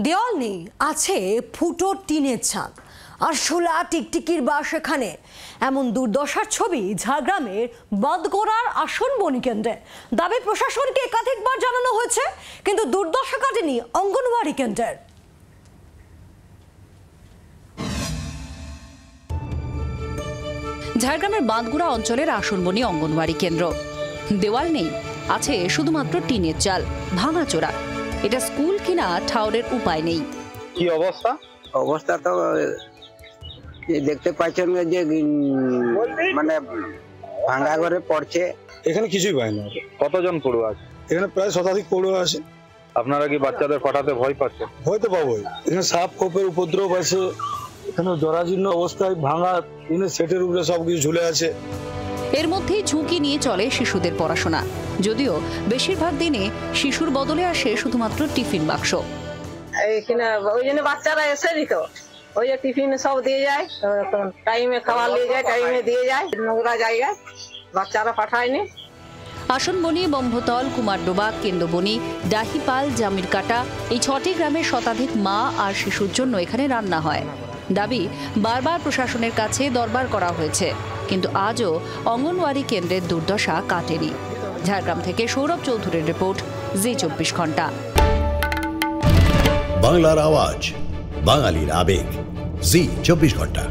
দেওয়াল নেই, আছে ফুটো টিনের ছাদ আর শোলা টিকটিকির বাস। এখানে এমন দুর্দশার ছবি ঝাড়গ্রামের বাঁধগোড়ার আসন বণিকেন্দ্রে। দাবি প্রশাসনকে একাধিকবার জানানো হয়েছে, কিন্তু দুর্দশা কাটেনি অঙ্গনওয়াড়ি কেন্দ্রের। ঝাড়গ্রামের বাঁধগোড়া অঞ্চলের আসনবনি অঙ্গনওয়াড়ি কেন্দ্র। দেওয়াল নেই, আছে শুধুমাত্র টিনের চাল, ভাঙাচোরা। এটা স্কুল কিনা ঠাউরের উপায় নেই। কি অবস্থা? অবস্থা তো দেখতে পাচ্ছেন যে মানে ভাঙা ঘরে পড়ছে। এখানে কিছুই পায় না। কতজন পড়ুয়া আছে এখানে? প্রায় শতাধিক পড়ুয়া আছে। আপনারা কি বাচ্চাদের পাঠাতে ভয় পাচ্ছেন? ভয় তো পাবোই। এখানে সাপ খোপের উপদ্রব আছে, এখানে জরাজীর্ণ অবস্থায় ভাঙা টিনের সেটের উপরে সবকিছু ঝুলে আছে। এর মধ্যেই ঝুঁকি নিয়ে চলে শিশুদের পড়াশোনা, যদিও বেশিরভাগ দিনে শিশুর বদলে আসে শুধুমাত্র টিফিন বাক্স। এইখানে ওই জন্য বাচ্চারা এসে দিত, ওই যে টিফিন সব দিয়ে যায়, টাইমে খাবার নিয়ে যায়, টাইমে দিয়ে যায়। নোংরা জায়গায় বাচ্চারা পাঠায়নি। আসনবনি, বম্ভতল, কুমারডোবা, কেন্দ্রবনি, ডাহিপাল, জামিরকাটা, এই 6টি গ্রামের শতাধিক মা আর শিশুর জন্য এখানে রান্না হয়। দাবি বারবার প্রশাসনের কাছে দরবার করা হয়েছে, কিন্তু আজও অঙ্গনওয়াড়ি কেন্দ্রের দুর্দশা কাটেনি। ঝাড়গ্রাম থেকে সৌরভ চৌধুরীর রিপোর্ট, জি 24 ঘন্টা। বাংলার আওয়াজ, বাঙালির আবেগ, জি 24 ঘন্টা।